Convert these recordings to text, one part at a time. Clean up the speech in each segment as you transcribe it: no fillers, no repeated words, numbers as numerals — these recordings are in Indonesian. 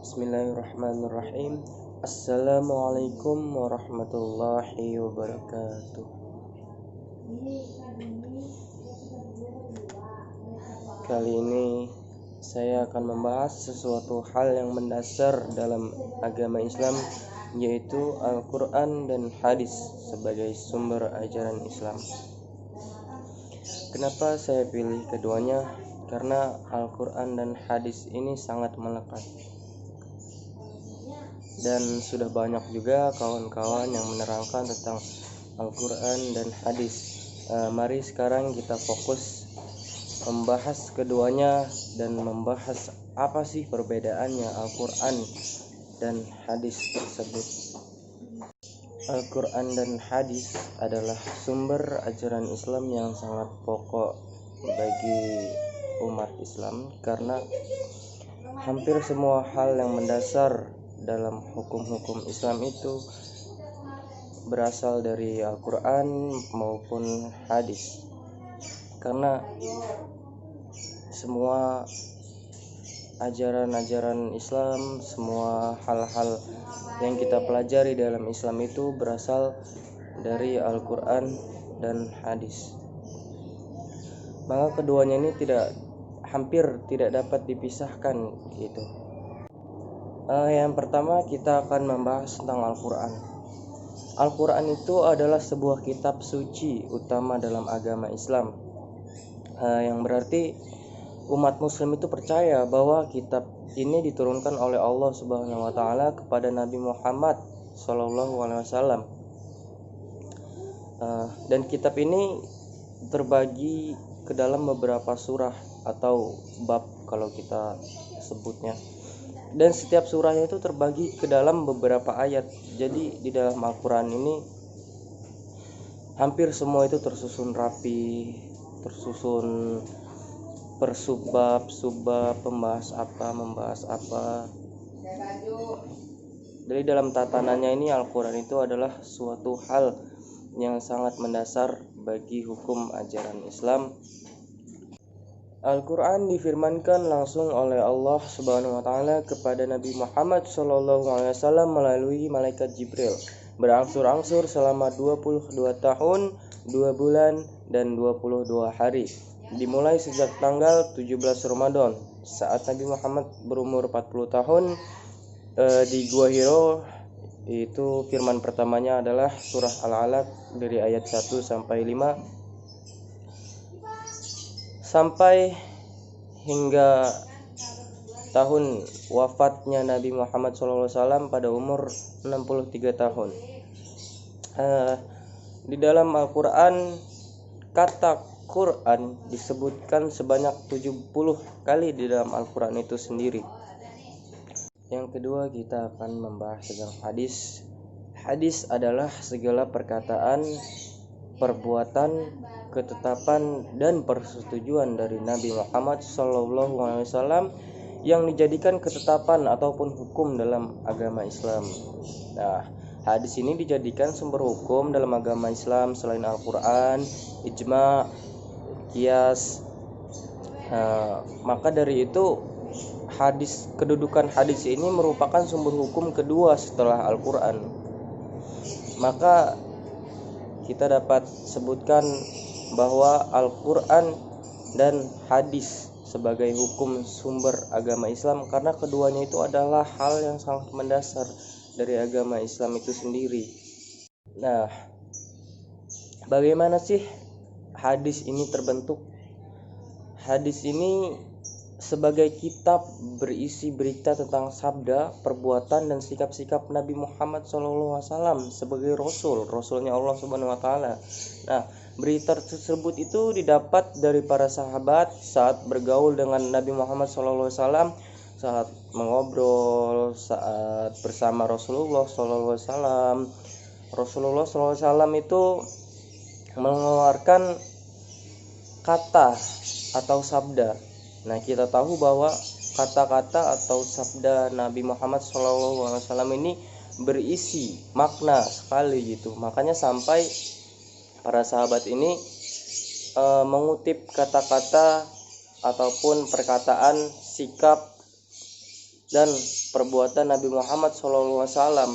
Bismillahirrahmanirrahim. Assalamualaikum warahmatullahi wabarakatuh. Kali ini saya akan membahas sesuatu hal yang mendasar dalam agama Islam, yaitu Al-Quran dan hadis sebagai sumber ajaran Islam. Kenapa saya pilih keduanya? Karena Al-Quran dan hadis ini sangat melekat. Dan sudah banyak juga kawan-kawan yang menerangkan tentang Al-Quran dan hadis. Mari sekarang kita fokus membahas keduanya dan membahas apa sih perbedaannya Al-Quran dan hadis tersebut. Al-Quran dan hadis adalah sumber ajaran Islam yang sangat pokok bagi umat Islam, karena hampir semua hal yang mendasar dalam hukum-hukum Islam itu berasal dari Al-Quran maupun hadis. Karena semua ajaran-ajaran Islam, semua hal-hal yang kita pelajari dalam Islam itu berasal dari Al-Quran dan hadis. Maka keduanya ini hampir tidak dapat dipisahkan gitu. Yang pertama kita akan membahas tentang Al-Quran. Al-Quran itu adalah sebuah kitab suci utama dalam agama Islam, yang berarti umat muslim itu percaya bahwa kitab ini diturunkan oleh Allah Subhanahu wa taala kepada Nabi Muhammad SAW. Dan kitab ini terbagi ke dalam beberapa surah atau bab kalau kita sebutnya. Dan setiap surahnya itu terbagi ke dalam beberapa ayat. Jadi di dalam Al-Quran ini hampir semua itu tersusun rapi, tersusun per subbab, membahas apa. Jadi dalam tatanannya ini Al-Quran itu adalah suatu hal yang sangat mendasar bagi hukum ajaran Islam. Al-Quran difirmankan langsung oleh Allah Subhanahu wa taala kepada Nabi Muhammad SAW melalui malaikat Jibril, berangsur-angsur selama 22 tahun, 2 bulan dan 22 hari. Dimulai sejak tanggal 17 Ramadan saat Nabi Muhammad berumur 40 tahun di Gua Hiro. Itu firman pertamanya adalah surah Al-Alaq dari ayat 1 sampai 5 sampai hingga tahun wafatnya Nabi Muhammad SAW pada umur 63 tahun. Di dalam Al-Quran kata Quran disebutkan sebanyak 70 kali di dalam Al-Quran itu sendiri. Yang kedua kita akan membahas tentang hadis. Hadis adalah segala perkataan, perbuatan, ketetapan dan persetujuan dari Nabi Muhammad SAW yang dijadikan ketetapan ataupun hukum dalam agama Islam. Nah, hadis ini dijadikan sumber hukum dalam agama Islam selain Al-Quran, ijma, qiyas. Maka dari itu kedudukan hadis ini merupakan sumber hukum kedua setelah Al-Quran. Maka kita dapat sebutkan bahwa Al-Quran dan hadis sebagai hukum sumber agama Islam, karena keduanya itu adalah hal yang sangat mendasar dari agama Islam itu sendiri. Nah, bagaimana sih hadis ini terbentuk? Hadis ini sebagai kitab berisi berita tentang sabda, perbuatan dan sikap-sikap Nabi Muhammad SAW sebagai rasulnya Allah Subhanahu wa taala. Nah, berita tersebut itu didapat dari para sahabat saat bergaul dengan Nabi Muhammad SAW, saat mengobrol, saat bersama Rasulullah SAW. Rasulullah SAW itu mengeluarkan kata atau sabda. Nah, kita tahu bahwa kata-kata atau sabda Nabi Muhammad SAW ini berisi makna sekali gitu. Makanya sampai para sahabat ini mengutip kata-kata ataupun perkataan, sikap dan perbuatan Nabi Muhammad SAW.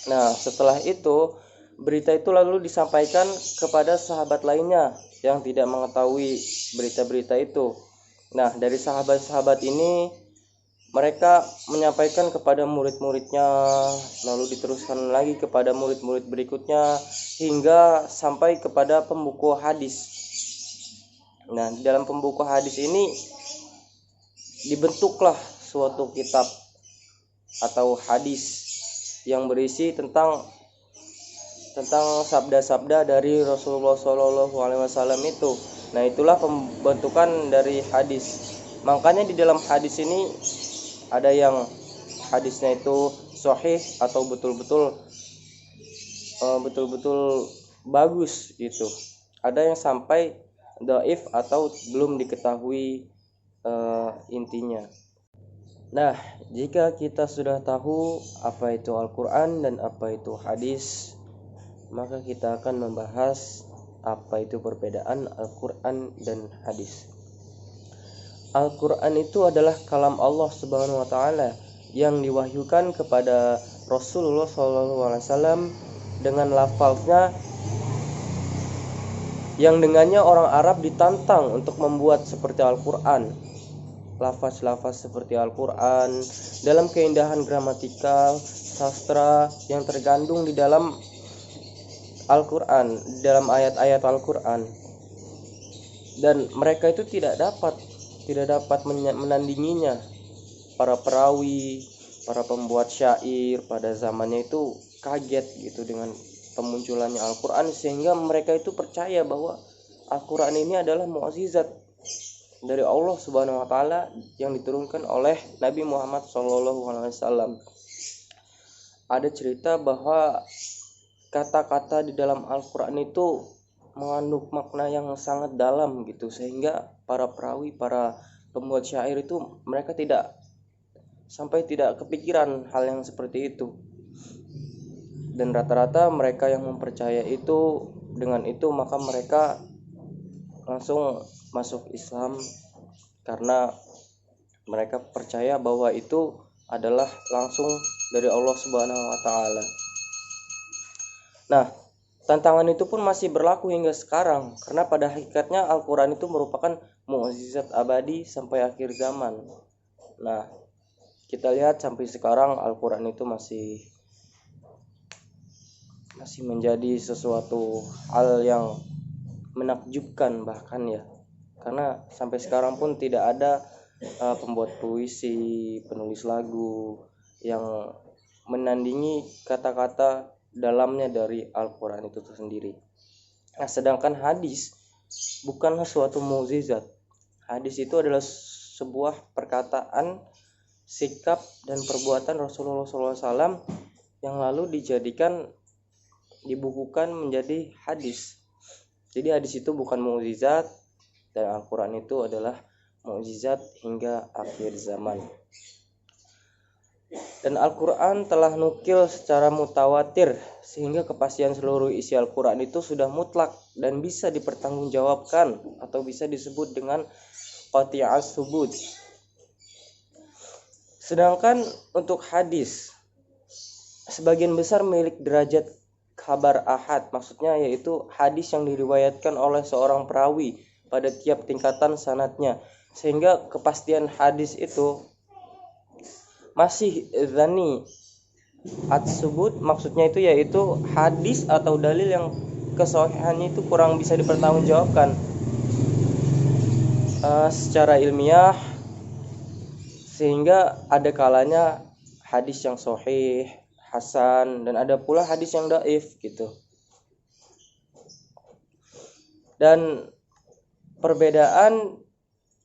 Nah, setelah itu berita itu lalu disampaikan kepada sahabat lainnya yang tidak mengetahui berita-berita itu. Nah, dari sahabat-sahabat ini mereka menyampaikan kepada murid-muridnya, lalu diteruskan lagi kepada murid-murid berikutnya hingga sampai kepada pembuku hadis. Nah, di dalam pembuku hadis ini dibentuklah suatu kitab atau hadis yang berisi tentang sabda-sabda dari Rasulullah SAW itu. Nah, itulah pembentukan dari hadis. Makanya di dalam hadis ini ada yang hadisnya itu sahih atau betul-betul bagus gitu. Ada yang sampai dhaif atau belum diketahui intinya. Nah, jika kita sudah tahu apa itu Al-Quran dan apa itu hadis, maka kita akan membahas apa itu perbedaan Al-Quran dan hadis. Al-Quran itu adalah kalam Allah Subhanahu wa Ta'ala yang diwahyukan kepada Rasulullah SAW dengan lafaznya yang dengannya orang Arab ditantang untuk membuat seperti Al-Quran. Lafaz-lafaz seperti Al-Quran dalam keindahan gramatikal, sastra yang tergandung di dalam Al-Quran, dalam ayat-ayat Al-Quran. Dan mereka itu tidak dapat menandinginya. Para perawi, para pembuat syair pada zamannya itu kaget gitu dengan pemunculannya Al-Quran, sehingga mereka itu percaya bahwa Al-Quran ini adalah mukjizat dari Allah Subhanahu wa Ta'ala yang diturunkan oleh Nabi Muhammad SAW. Ada cerita bahwa kata-kata di dalam Al-Quran itu mengandung makna yang sangat dalam gitu, sehingga para perawi, para pembuat syair itu mereka tidak kepikiran hal yang seperti itu. Dan rata-rata mereka yang mempercaya itu, dengan itu maka mereka langsung masuk Islam karena mereka percaya bahwa itu adalah langsung dari Allah Subhanahu wa Ta'ala. Nah, tantangan itu pun masih berlaku hingga sekarang, karena pada hakikatnya Al-Quran itu merupakan mukjizat abadi sampai akhir zaman. Nah, kita lihat sampai sekarang Al-Quran itu masih menjadi sesuatu hal yang menakjubkan bahkan ya, karena sampai sekarang pun tidak ada pembuat puisi, penulis lagu yang menandingi kata-kata dalamnya dari Al-Quran itu sendiri. Nah, sedangkan hadis bukanlah suatu mukjizat. Hadis itu adalah sebuah perkataan, sikap dan perbuatan Rasulullah SAW yang lalu dibukukan menjadi hadis. Jadi hadis itu bukan mukjizat, dan Al-Quran itu adalah mukjizat hingga akhir zaman. Dan Al-Quran telah nukil secara mutawatir sehingga kepastian seluruh isi Al-Quran itu sudah mutlak dan bisa dipertanggungjawabkan atau bisa disebut dengan qati'as subut. Sedangkan untuk hadis, sebagian besar milik derajat khabar ahad, maksudnya yaitu hadis yang diriwayatkan oleh seorang perawi pada tiap tingkatan sanadnya, sehingga kepastian hadis itu masih dzanni at-subut, maksudnya itu yaitu hadis atau dalil yang kesahihannya itu kurang bisa dipertanggungjawabkan secara ilmiah, sehingga ada kalanya hadis yang sahih, hasan, dan ada pula hadis yang dhaif gitu. Dan perbedaan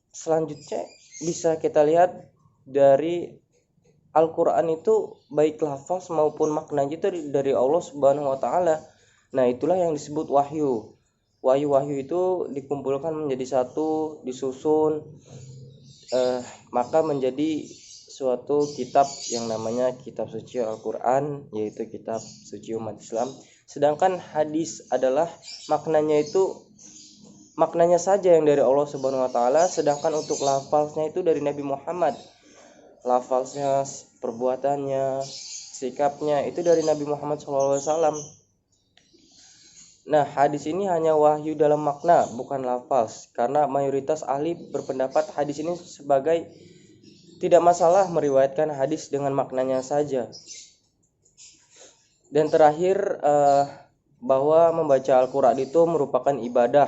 selanjutnya bisa kita lihat dari Al-Quran itu baik lafaz maupun maknanya itu dari Allah Subhanahu wa Ta'ala. Nah, itulah yang disebut wahyu. Wahyu itu dikumpulkan menjadi satu, disusun, maka menjadi suatu kitab yang namanya kitab suci Al-Quran, yaitu kitab suci umat Islam. Sedangkan hadis adalah maknanya saja yang dari Allah Subhanahu wa Ta'ala, sedangkan untuk lafaznya itu dari Nabi Muhammad lafalnya, perbuatannya, sikapnya itu dari Nabi Muhammad SAW. Nah, hadis ini hanya wahyu dalam makna, bukan lafaz, karena mayoritas ahli berpendapat hadis ini sebagai tidak masalah meriwayatkan hadis dengan maknanya saja. Dan terakhir, bahwa membaca Al-Quran itu merupakan ibadah.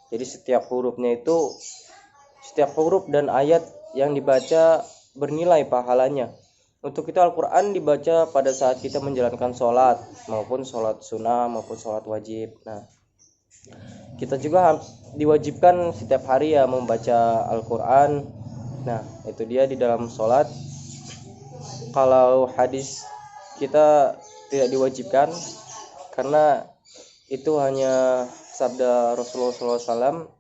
Jadi setiap huruf dan ayat yang dibaca bernilai pahalanya. Untuk itu Al-Quran dibaca pada saat kita menjalankan sholat, maupun sholat sunnah, maupun sholat wajib. Nah, kita juga diwajibkan setiap hari ya membaca Al-Quran. Nah, itu dia di dalam sholat. Kalau hadis kita tidak diwajibkan, karena itu hanya sabda Rasulullah SAW.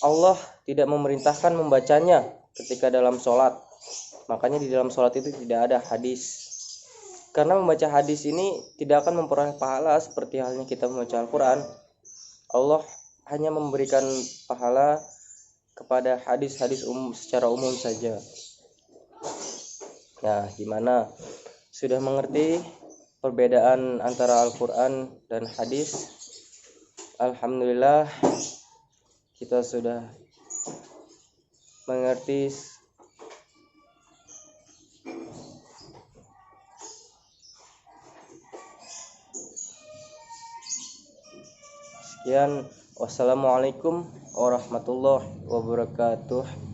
Allah tidak memerintahkan membacanya ketika dalam sholat. Makanya di dalam sholat itu tidak ada hadis. Karena membaca hadis ini tidak akan memperoleh pahala seperti halnya kita membaca Al-Quran. Allah hanya memberikan pahala kepada hadis-hadis secara umum saja. Nah, gimana? Sudah mengerti perbedaan antara Al-Quran dan hadis? Alhamdulillah, kita sudah mengerti. Sekian, wassalamualaikum warahmatullahi wabarakatuh.